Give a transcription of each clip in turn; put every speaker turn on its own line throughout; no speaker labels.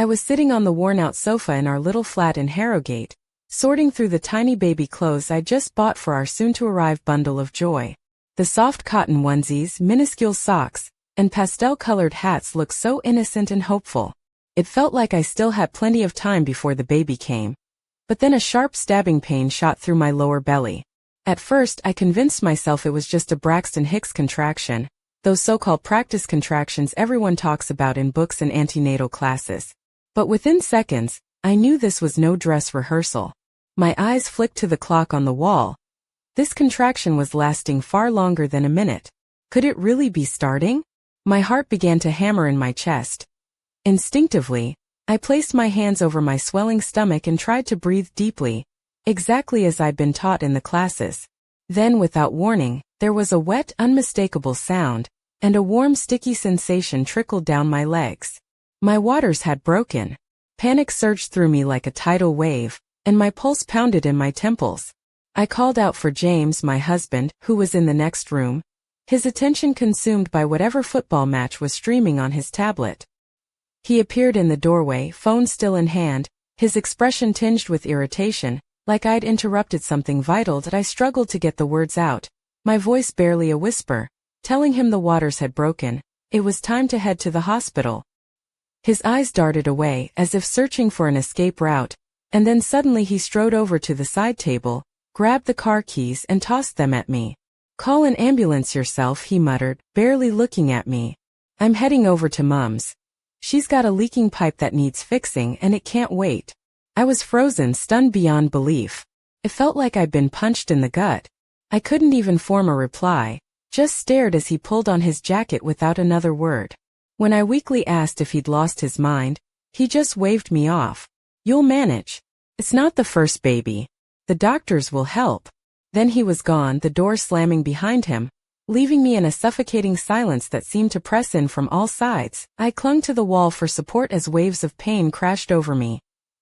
I was sitting on the worn-out sofa in our little flat in Harrogate, sorting through the tiny baby clothes I'd just bought for our soon-to-arrive bundle of joy. The soft cotton onesies, minuscule socks, and pastel-colored hats looked so innocent and hopeful. It felt like I still had plenty of time before the baby came. But then a sharp stabbing pain shot through my lower belly. At first, I convinced myself it was just a Braxton Hicks contraction, those so-called practice contractions everyone talks about in books and antenatal classes. But within seconds, I knew this was no dress rehearsal. My eyes flicked to the clock on the wall. This contraction was lasting far longer than a minute. Could it really be starting? My heart began to hammer in my chest. Instinctively, I placed my hands over my swelling stomach and tried to breathe deeply, exactly as I'd been taught in the classes. Then, without warning, there was a wet, unmistakable sound, and a warm, sticky sensation trickled down my legs. My waters had broken. Panic surged through me like a tidal wave, and my pulse pounded in my temples. I called out for James, my husband, who was in the next room, his attention consumed by whatever football match was streaming on his tablet. He appeared in the doorway, phone still in hand, his expression tinged with irritation, like I'd interrupted something vital that I struggled to get the words out, my voice barely a whisper, telling him the waters had broken. It was time to head to the hospital. His eyes darted away, as if searching for an escape route, and then suddenly he strode over to the side table, grabbed the car keys and tossed them at me. "Call an ambulance yourself," he muttered, barely looking at me. "I'm heading over to Mum's. She's got a leaking pipe that needs fixing and it can't wait." I was frozen, stunned beyond belief. It felt like I'd been punched in the gut. I couldn't even form a reply, just stared as he pulled on his jacket without another word. When I weakly asked if he'd lost his mind, he just waved me off. "You'll manage. It's not the first baby. The doctors will help." Then he was gone, the door slamming behind him, leaving me in a suffocating silence that seemed to press in from all sides. I clung to the wall for support as waves of pain crashed over me,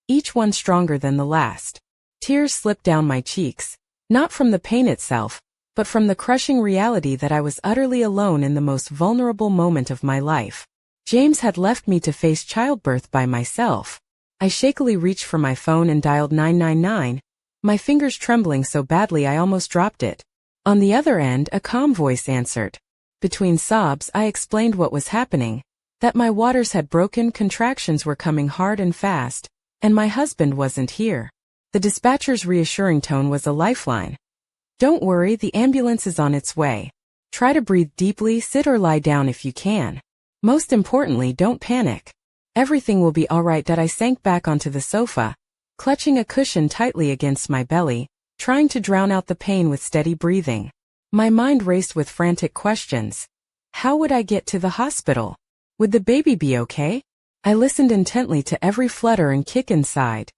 each one stronger than the last. Tears slipped down my cheeks, not from the pain itself, but from the crushing reality that I was utterly alone in the most vulnerable moment of my life. James had left me to face childbirth by myself. I shakily reached for my phone and dialed 999, my fingers trembling so badly I almost dropped it. On the other end, a calm voice answered. Between sobs, I explained what was happening, that my waters had broken, contractions were coming hard and fast, and my husband wasn't here. The dispatcher's reassuring tone was a lifeline. "Don't worry, the ambulance is on its way. Try to breathe deeply, sit or lie down if you can. Most importantly, don't panic. Everything will be all right." I sank back onto the sofa, clutching a cushion tightly against my belly, trying to drown out the pain with steady breathing. My mind raced with frantic questions. How would I get to the hospital? Would the baby be okay? I listened intently to every flutter and kick inside,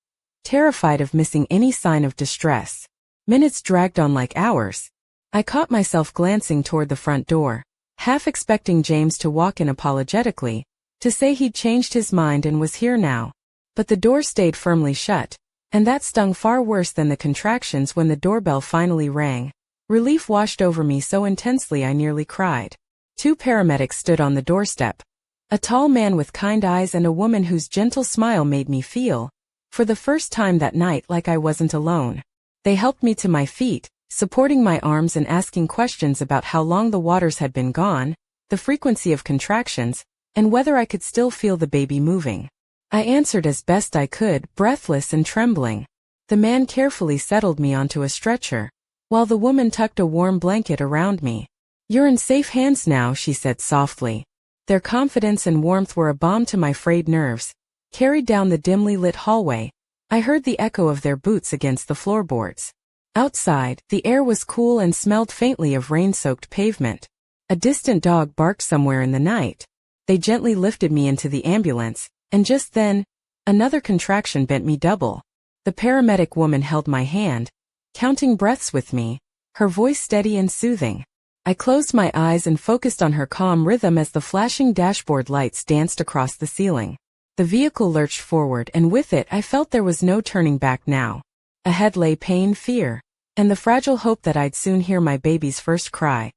terrified of missing any sign of distress. Minutes dragged on like hours. I caught myself glancing toward the front door, half expecting James to walk in apologetically, to say he'd changed his mind and was here now. But the door stayed firmly shut, and that stung far worse than the contractions when the doorbell finally rang. Relief washed over me so intensely I nearly cried. 2 paramedics stood on the doorstep. A tall man with kind eyes and a woman whose gentle smile made me feel, for the first time that night, like I wasn't alone. They helped me to my feet, supporting my arms and asking questions about how long the waters had been gone, the frequency of contractions, and whether I could still feel the baby moving. I answered as best I could, breathless and trembling. The man carefully settled me onto a stretcher, while the woman tucked a warm blanket around me. "You're in safe hands now," she said softly. Their confidence and warmth were a balm to my frayed nerves. Carried down the dimly lit hallway, I heard the echo of their boots against the floorboards. Outside, the air was cool and smelled faintly of rain-soaked pavement. A distant dog barked somewhere in the night. They gently lifted me into the ambulance, and just then, another contraction bent me double. The paramedic woman held my hand, counting breaths with me, her voice steady and soothing. I closed my eyes and focused on her calm rhythm as the flashing dashboard lights danced across the ceiling. The vehicle lurched forward, and with it I felt there was no turning back now. Ahead lay pain, fear, and the fragile hope that I'd soon hear my baby's first cry.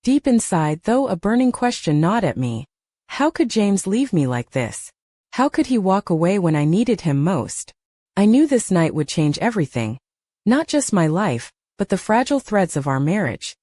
Deep inside, though, a burning question gnawed at me. How could James leave me like this? How could he walk away when I needed him most? I knew this night would change everything. Not just my life, but the fragile threads of our marriage.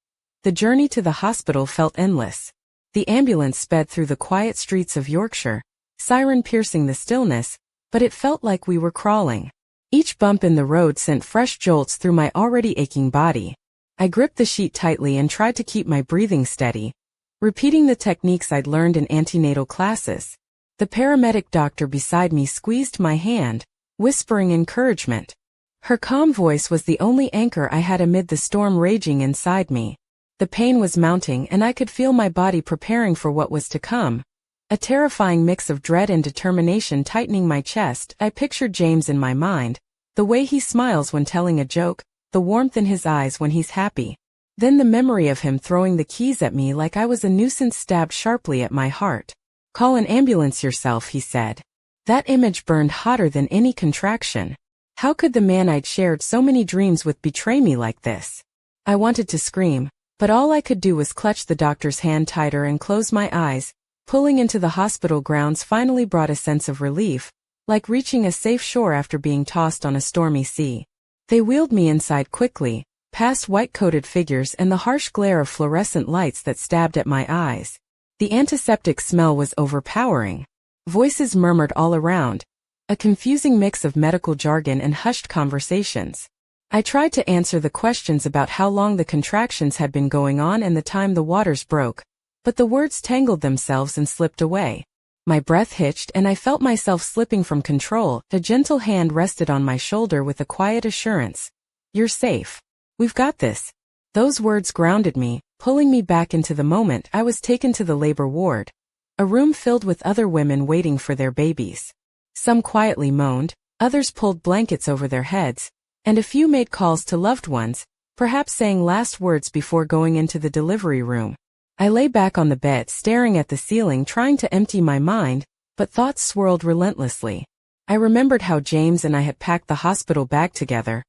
The journey to the hospital felt endless. The ambulance sped through the quiet streets of Yorkshire, siren piercing the stillness, but it felt like we were crawling. Each bump in the road sent fresh jolts through my already aching body. I gripped the sheet tightly and tried to keep my breathing steady, repeating the techniques I'd learned in antenatal classes. The paramedic doctor beside me squeezed my hand, whispering encouragement. Her calm voice was the only anchor I had amid the storm raging inside me. The pain was mounting and I could feel my body preparing for what was to come. A terrifying mix of dread and determination tightening my chest. I pictured James in my mind, the way he smiles when telling a joke, the warmth in his eyes when he's happy. Then the memory of him throwing the keys at me like I was a nuisance stabbed sharply at my heart. "Call an ambulance yourself," he said. That image burned hotter than any contraction. How could the man I'd shared so many dreams with betray me like this? I wanted to scream, but all I could do was clutch the doctor's hand tighter and close my eyes. Pulling into the hospital grounds finally brought a sense of relief, like reaching a safe shore after being tossed on a stormy sea. They wheeled me inside quickly, past white-coated figures and the harsh glare of fluorescent lights that stabbed at my eyes. The antiseptic smell was overpowering. Voices murmured all around, a confusing mix of medical jargon and hushed conversations. I tried to answer the questions about how long the contractions had been going on and the time the waters broke, but the words tangled themselves and slipped away. My breath hitched and I felt myself slipping from control. A gentle hand rested on my shoulder with a quiet assurance. "You're safe. We've got this." Those words grounded me, pulling me back into the moment. I was taken to the labor ward, a room filled with other women waiting for their babies. Some quietly moaned, others pulled blankets over their heads, and a few made calls to loved ones, perhaps saying last words before going into the delivery room. I lay back on the bed staring at the ceiling trying to empty my mind, but thoughts swirled relentlessly. I remembered how James and I had packed the hospital bag together,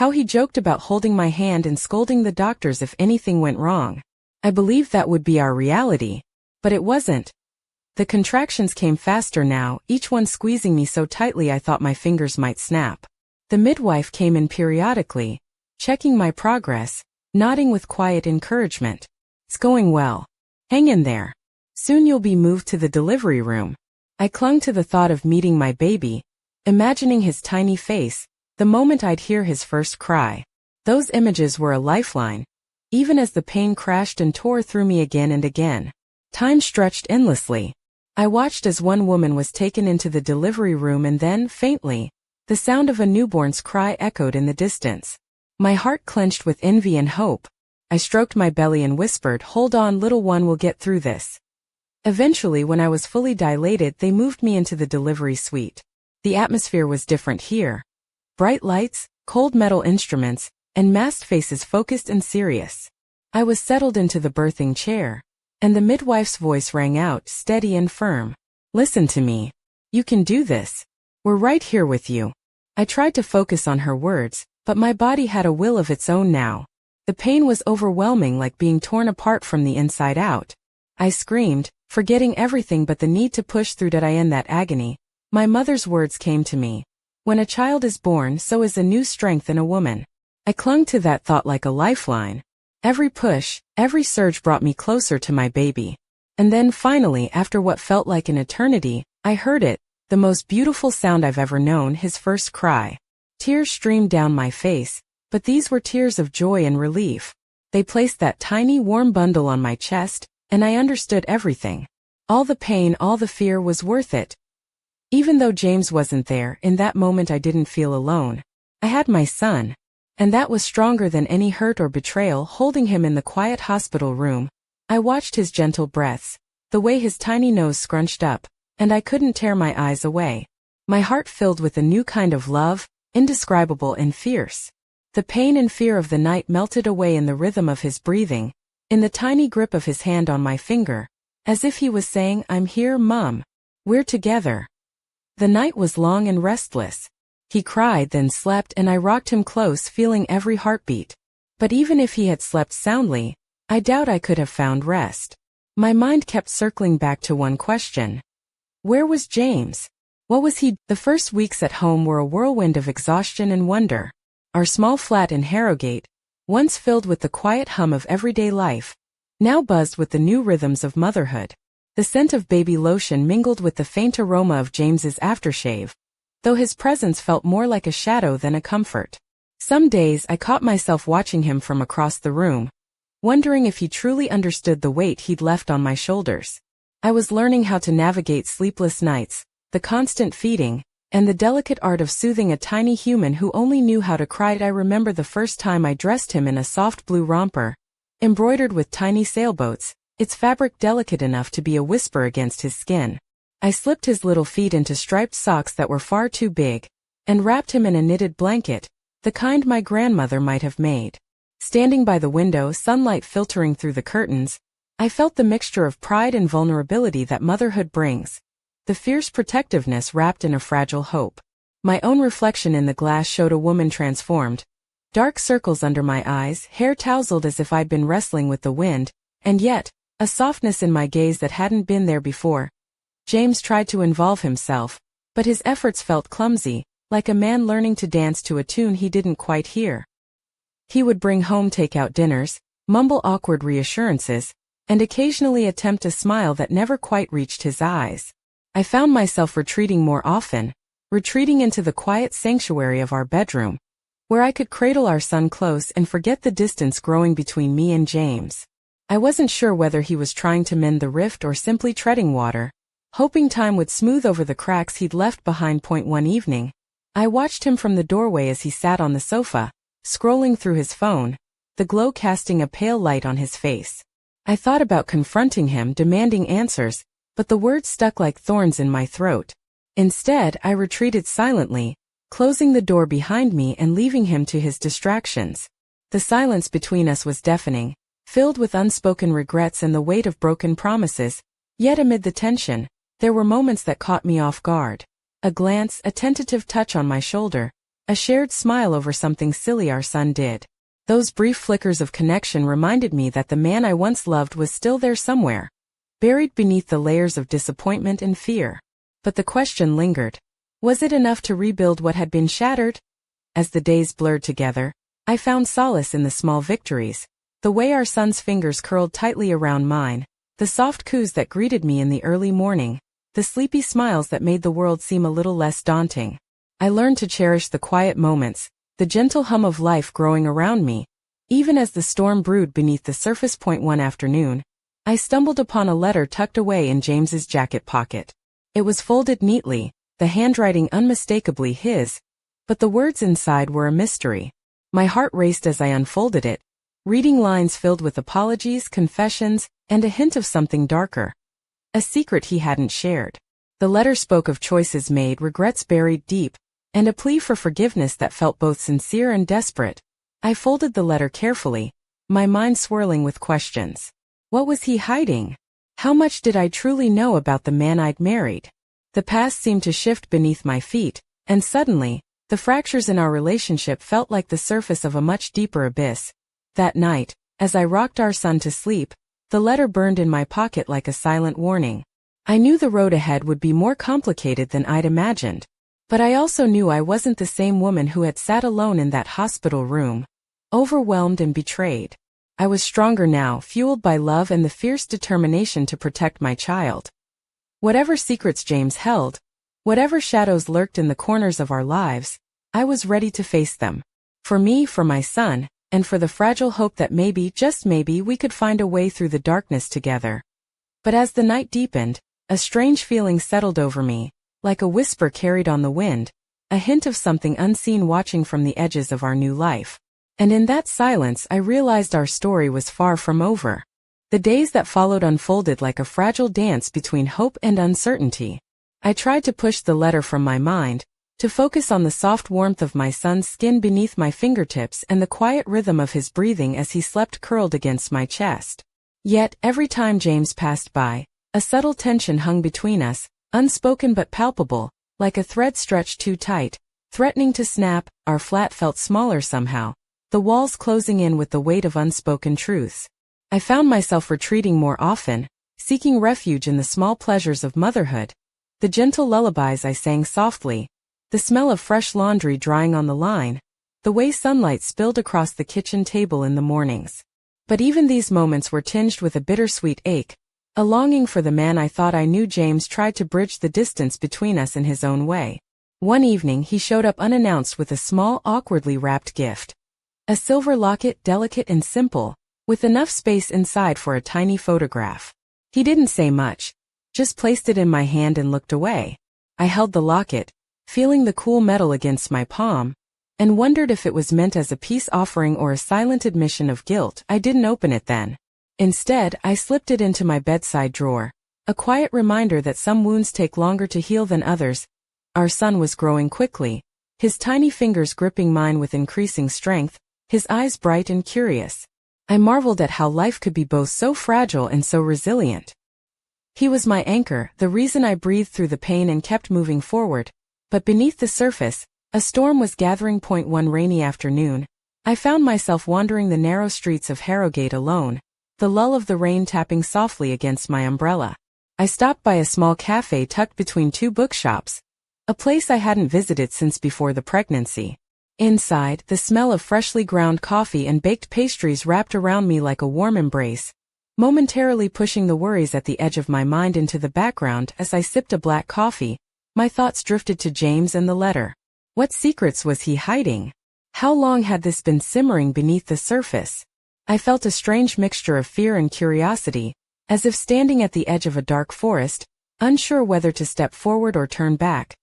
how he joked about holding my hand and scolding the doctors if anything went wrong. I believed that would be our reality, but it wasn't. The contractions came faster now, each one squeezing me so tightly I thought my fingers might snap. The midwife came in periodically, checking my progress, nodding with quiet encouragement. "It's going well. Hang in there. Soon you'll be moved to the delivery room." I clung to the thought of meeting my baby, imagining his tiny face, the moment I'd hear his first cry. Those images were a lifeline, even as the pain crashed and tore through me again and again. Time stretched endlessly. I watched as one woman was taken into the delivery room and then, faintly, the sound of a newborn's cry echoed in the distance. My heart clenched with envy and hope. I stroked my belly and whispered, "Hold on, little one, we'll get through this." Eventually, when I was fully dilated, they moved me into the delivery suite. The atmosphere was different here. Bright lights, cold metal instruments, and masked faces focused and serious. I was settled into the birthing chair, and the midwife's voice rang out, steady and firm. "Listen to me. You can do this. We're right here with you." I tried to focus on her words, but my body had a will of its own now. The pain was overwhelming, like being torn apart from the inside out. I screamed, forgetting everything but the need to push through to end that agony. My mother's words came to me. "When a child is born, so is a new strength in a woman." I clung to that thought like a lifeline. Every push, every surge brought me closer to my baby. And then finally, after what felt like an eternity, I heard it, the most beautiful sound I've ever known, his first cry. Tears streamed down my face, but these were tears of joy and relief. They placed that tiny warm bundle on my chest, and I understood everything. All the pain, all the fear was worth it. Even though James wasn't there, in that moment I didn't feel alone. I had my son, and that was stronger than any hurt or betrayal. Holding him in the quiet hospital room, I watched his gentle breaths, the way his tiny nose scrunched up, and I couldn't tear my eyes away. My heart filled with a new kind of love, indescribable and fierce. The pain and fear of the night melted away in the rhythm of his breathing, in the tiny grip of his hand on my finger, as if he was saying, "I'm here, Mum. We're together." The night was long and restless. He cried, then slept, and I rocked him close, feeling every heartbeat. But even if he had slept soundly, I doubt I could have found rest. My mind kept circling back to one question. Where was James? What was he? The first weeks at home were a whirlwind of exhaustion and wonder. Our small flat in Harrogate, once filled with the quiet hum of everyday life, now buzzed with the new rhythms of motherhood. The scent of baby lotion mingled with the faint aroma of James's aftershave, though his presence felt more like a shadow than a comfort. Some days I caught myself watching him from across the room, wondering if he truly understood the weight he'd left on my shoulders. I was learning how to navigate sleepless nights, the constant feeding, and the delicate art of soothing a tiny human who only knew how to cry. I remember the first time I dressed him in a soft blue romper, embroidered with tiny sailboats, its fabric delicate enough to be a whisper against his skin. I slipped his little feet into striped socks that were far too big, and wrapped him in a knitted blanket, the kind my grandmother might have made. Standing by the window, sunlight filtering through the curtains, I felt the mixture of pride and vulnerability that motherhood brings, the fierce protectiveness wrapped in a fragile hope. My own reflection in the glass showed a woman transformed, dark circles under my eyes, hair tousled as if I'd been wrestling with the wind, and yet, a softness in my gaze that hadn't been there before. James tried to involve himself, but his efforts felt clumsy, like a man learning to dance to a tune he didn't quite hear. He would bring home takeout dinners, mumble awkward reassurances, and occasionally attempt a smile that never quite reached his eyes. I found myself retreating more often, retreating into the quiet sanctuary of our bedroom, where I could cradle our son close and forget the distance growing between me and James. I wasn't sure whether he was trying to mend the rift or simply treading water, hoping time would smooth over the cracks he'd left behind. One evening, I watched him from the doorway as he sat on the sofa, scrolling through his phone, the glow casting a pale light on his face. I thought about confronting him, demanding answers, but the words stuck like thorns in my throat. Instead, I retreated silently, closing the door behind me and leaving him to his distractions. The silence between us was deafening, filled with unspoken regrets and the weight of broken promises, yet amid the tension, there were moments that caught me off guard. A glance, a tentative touch on my shoulder, a shared smile over something silly our son did. Those brief flickers of connection reminded me that the man I once loved was still there somewhere, buried beneath the layers of disappointment and fear. But the question lingered. Was it enough to rebuild what had been shattered? As the days blurred together, I found solace in the small victories. The way our son's fingers curled tightly around mine, the soft coos that greeted me in the early morning, the sleepy smiles that made the world seem a little less daunting. I learned to cherish the quiet moments, the gentle hum of life growing around me. Even as the storm brewed beneath the surface. One afternoon, I stumbled upon a letter tucked away in James's jacket pocket. It was folded neatly, the handwriting unmistakably his, but the words inside were a mystery. My heart raced as I unfolded it, reading lines filled with apologies, confessions, and a hint of something darker. A secret he hadn't shared. The letter spoke of choices made, regrets buried deep, and a plea for forgiveness that felt both sincere and desperate. I folded the letter carefully, my mind swirling with questions. What was he hiding? How much did I truly know about the man I'd married? The past seemed to shift beneath my feet, and suddenly, the fractures in our relationship felt like the surface of a much deeper abyss. That night, as I rocked our son to sleep, the letter burned in my pocket like a silent warning. I knew the road ahead would be more complicated than I'd imagined. But I also knew I wasn't the same woman who had sat alone in that hospital room, overwhelmed and betrayed. I was stronger now, fueled by love and the fierce determination to protect my child. Whatever secrets James held, whatever shadows lurked in the corners of our lives, I was ready to face them. For me, for my son, and for the fragile hope that maybe, just maybe, we could find a way through the darkness together. But as the night deepened, a strange feeling settled over me, like a whisper carried on the wind, a hint of something unseen watching from the edges of our new life. And in that silence I realized our story was far from over. The days that followed unfolded like a fragile dance between hope and uncertainty. I tried to push the letter from my mind, to focus on the soft warmth of my son's skin beneath my fingertips and the quiet rhythm of his breathing as he slept curled against my chest. Yet, every time James passed by, a subtle tension hung between us, unspoken but palpable, like a thread stretched too tight, threatening to snap. Our flat felt smaller somehow, the walls closing in with the weight of unspoken truths. I found myself retreating more often, seeking refuge in the small pleasures of motherhood, The gentle lullabies I sang softly, the smell of fresh laundry drying on the line, the way sunlight spilled across the kitchen table in the mornings. But even these moments were tinged with a bittersweet ache, a longing for the man I thought I knew. James tried to bridge the distance between us in his own way. One evening he showed up unannounced with a small, awkwardly wrapped gift. A silver locket, delicate and simple, with enough space inside for a tiny photograph. He didn't say much, just placed it in my hand and looked away. I held the locket, feeling the cool metal against my palm, and wondered if it was meant as a peace offering or a silent admission of guilt. I didn't open it then. Instead, I slipped it into my bedside drawer, a quiet reminder that some wounds take longer to heal than others. Our son was growing quickly, his tiny fingers gripping mine with increasing strength, his eyes bright and curious. I marveled at how life could be both so fragile and so resilient. He was my anchor, the reason I breathed through the pain and kept moving forward. But beneath the surface, a storm was gathering. One rainy afternoon, I found myself wandering the narrow streets of Harrogate alone, the lull of the rain tapping softly against my umbrella. I stopped by a small cafe tucked between two bookshops, a place I hadn't visited since before the pregnancy. Inside, the smell of freshly ground coffee and baked pastries wrapped around me like a warm embrace, momentarily pushing the worries at the edge of my mind into the background. As I sipped a black coffee, my thoughts drifted to James and the letter. What secrets was he hiding? How long had this been simmering beneath the surface? I felt a strange mixture of fear and curiosity, as if standing at the edge of a dark forest, unsure whether to step forward or turn back.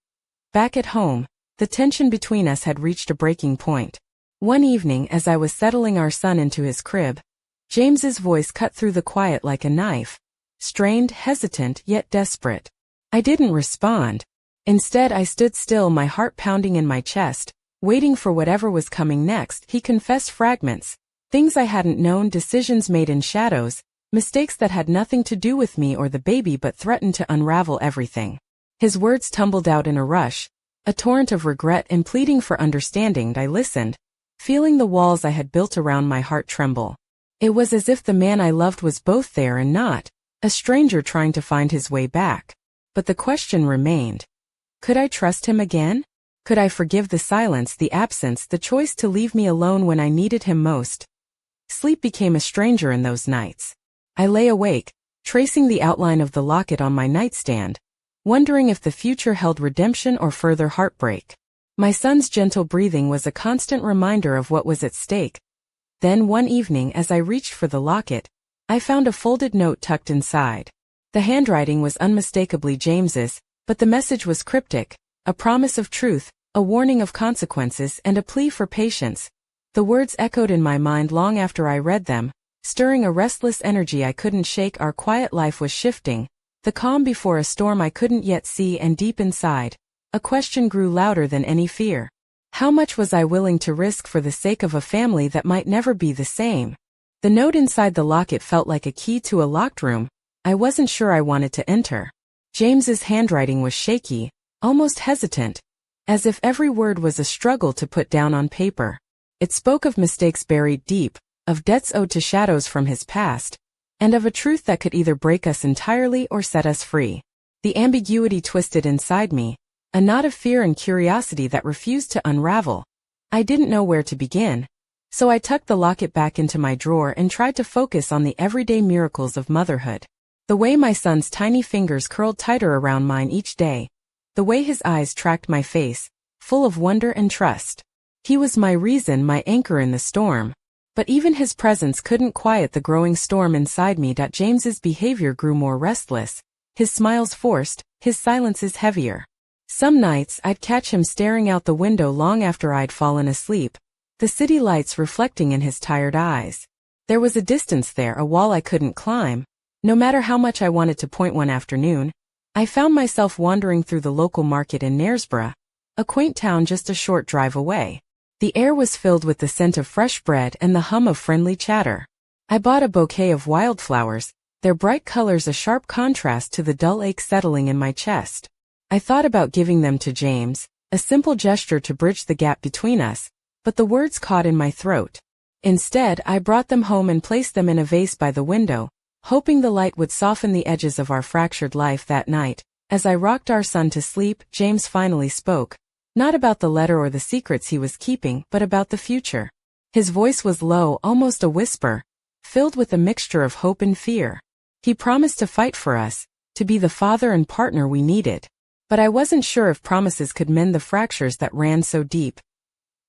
Back at home, the tension between us had reached a breaking point. One evening, as I was settling our son into his crib, James's voice cut through the quiet like a knife, strained, hesitant, yet desperate. I didn't respond. Instead, I stood still, my heart pounding in my chest, waiting for whatever was coming next. He confessed fragments, things I hadn't known, decisions made in shadows, mistakes that had nothing to do with me or the baby but threatened to unravel everything. His words tumbled out in a rush, a torrent of regret and pleading for understanding. I listened, feeling the walls I had built around my heart tremble. It was as if the man I loved was both there and not, a stranger trying to find his way back. But the question remained. Could I trust him again? Could I forgive the silence, the absence, the choice to leave me alone when I needed him most? Sleep became a stranger in those nights. I lay awake, tracing the outline of the locket on my nightstand, wondering if the future held redemption or further heartbreak. My son's gentle breathing was a constant reminder of what was at stake. Then one evening, as I reached for the locket, I found a folded note tucked inside. The handwriting was unmistakably James's, but the message was cryptic, a promise of truth, a warning of consequences, and a plea for patience. The words echoed in my mind long after I read them, stirring a restless energy I couldn't shake. Our quiet life was shifting, the calm before a storm I couldn't yet see, and deep inside, a question grew louder than any fear. How much was I willing to risk for the sake of a family that might never be the same? The note inside the locket felt like a key to a locked room I wasn't sure I wanted to enter. James's handwriting was shaky, almost hesitant, as if every word was a struggle to put down on paper. It spoke of mistakes buried deep, of debts owed to shadows from his past, and of a truth that could either break us entirely or set us free. The ambiguity twisted inside me, a knot of fear and curiosity that refused to unravel. I didn't know where to begin, so I tucked the locket back into my drawer and tried to focus on the everyday miracles of motherhood. The way my son's tiny fingers curled tighter around mine each day, the way his eyes tracked my face, full of wonder and trust. He was my reason, my anchor in the storm. But even his presence couldn't quiet the growing storm inside me. James's behavior grew more restless, his smiles forced, his silences heavier. Some nights I'd catch him staring out the window long after I'd fallen asleep, the city lights reflecting in his tired eyes. There was a distance there, a wall I couldn't climb. No matter how much I wanted to. One afternoon, I found myself wandering through the local market in Knaresborough, a quaint town just a short drive away. The air was filled with the scent of fresh bread and the hum of friendly chatter. I bought a bouquet of wildflowers, their bright colors a sharp contrast to the dull ache settling in my chest. I thought about giving them to James, a simple gesture to bridge the gap between us, but the words caught in my throat. Instead, I brought them home and placed them in a vase by the window, hoping the light would soften the edges of our fractured life. That night, As I rocked our son to sleep, James finally spoke. Not about the letter or the secrets he was keeping, but about the future. His voice was low, almost a whisper, filled with a mixture of hope and fear. He promised to fight for us, to be the father and partner we needed. But I wasn't sure if promises could mend the fractures that ran so deep.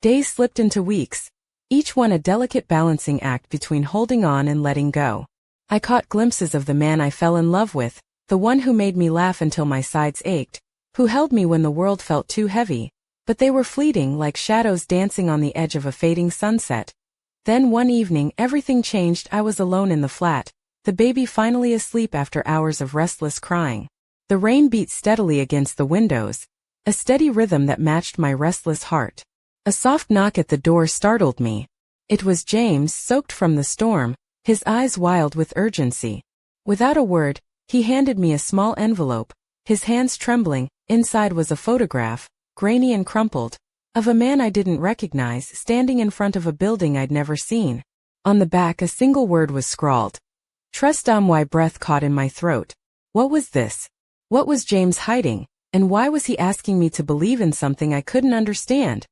Days slipped into weeks, each one a delicate balancing act between holding on and letting go. I caught glimpses of the man I fell in love with, the one who made me laugh until my sides ached, who held me when the world felt too heavy, but they were fleeting like shadows dancing on the edge of a fading sunset. Then one evening everything changed. I was alone in the flat, the baby finally asleep after hours of restless crying. The rain beat steadily against the windows, a steady rhythm that matched my restless heart. A soft knock at the door startled me. It was James, soaked from the storm, his eyes wild with urgency. Without a word, he handed me a small envelope, his hands trembling. Inside was a photograph, grainy and crumpled, of a man I didn't recognize standing in front of a building I'd never seen. On the back a single word was scrawled. Trust. My breath caught in my throat. What was this? What was James hiding, and why was he asking me to believe in something I couldn't understand?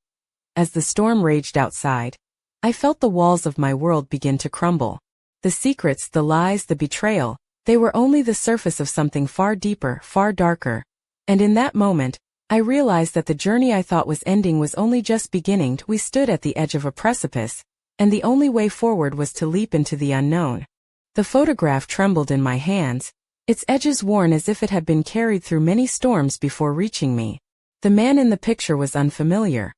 As the storm raged outside, I felt the walls of my world begin to crumble. The secrets, the lies, the betrayal, they were only the surface of something far deeper, far darker. And in that moment, I realized that the journey I thought was ending was only just beginning. We stood at the edge of a precipice, and the only way forward was to leap into the unknown. The photograph trembled in my hands, its edges worn as if it had been carried through many storms before reaching me. The man in the picture was unfamiliar.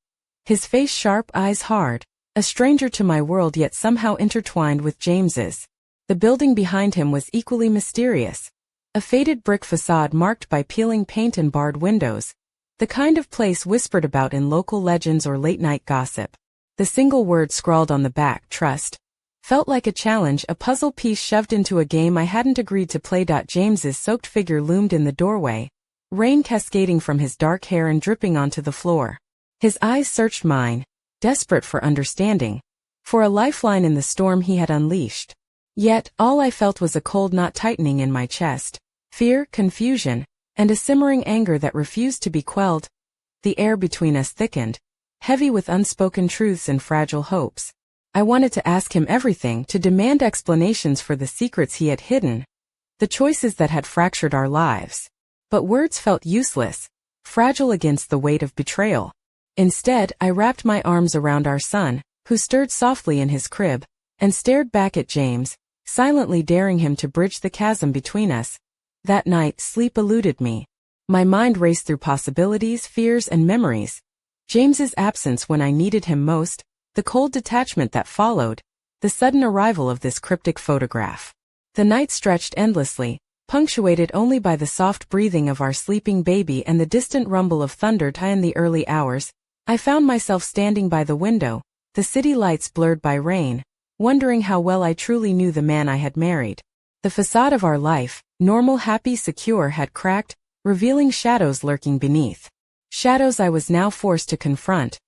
His face sharp, eyes hard, a stranger to my world yet somehow intertwined with James's. The building behind him was equally mysterious. A faded brick facade marked by peeling paint and barred windows. The kind of place whispered about in local legends or late-night gossip. The single word scrawled on the back, trust, felt like a challenge, a puzzle piece shoved into a game I hadn't agreed to play. James's soaked figure loomed in the doorway, rain cascading from his dark hair and dripping onto the floor. His eyes searched mine, desperate for understanding, for a lifeline in the storm he had unleashed. Yet, all I felt was a cold knot tightening in my chest, fear, confusion, and a simmering anger that refused to be quelled. The air between us thickened, heavy with unspoken truths and fragile hopes. I wanted to ask him everything, to demand explanations for the secrets he had hidden, the choices that had fractured our lives. But words felt useless, fragile against the weight of betrayal. Instead, I wrapped my arms around our son, who stirred softly in his crib, and stared back at James, silently daring him to bridge the chasm between us. That night, sleep eluded me. My mind raced through possibilities, fears, and memories. James's absence when I needed him most, the cold detachment that followed, the sudden arrival of this cryptic photograph. The night stretched endlessly, punctuated only by the soft breathing of our sleeping baby and the distant rumble of thunder. In the early hours, I found myself standing by the window, the city lights blurred by rain, wondering how well I truly knew the man I had married. The facade of our life, normal, happy, secure, had cracked, revealing shadows lurking beneath. Shadows I was now forced to confront.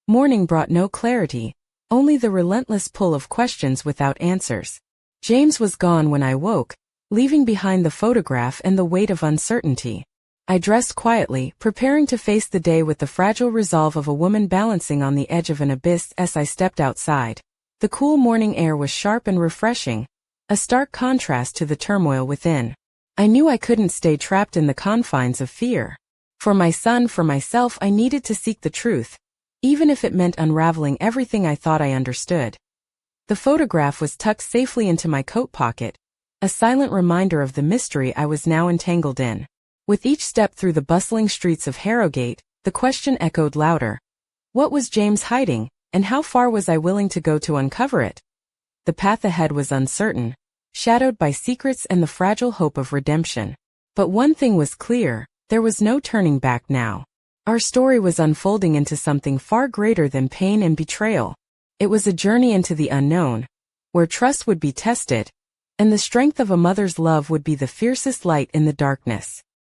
Morning brought no clarity, only the relentless pull of questions without answers. James was gone when I woke, leaving behind the photograph and the weight of uncertainty. I dressed quietly, preparing to face the day with the fragile resolve of a woman balancing on the edge of an abyss. As I stepped outside, the cool morning air was sharp and refreshing, a stark contrast to the turmoil within. I knew I couldn't stay trapped in the confines of fear. For my son, for myself, I needed to seek the truth, even if it meant unraveling everything I thought I understood. The photograph was tucked safely into my coat pocket, a silent reminder of the mystery I was now entangled in. With each step through the bustling streets of Harrogate, the question echoed louder. What was James hiding, and how far was I willing to go to uncover it? The path ahead was uncertain, shadowed by secrets and the fragile hope of redemption. But one thing was clear, there was no turning back now. Our story was unfolding into something far greater than pain and betrayal. It was a journey into the unknown, where trust would be tested, and the strength of a mother's love would be the fiercest light in the darkness.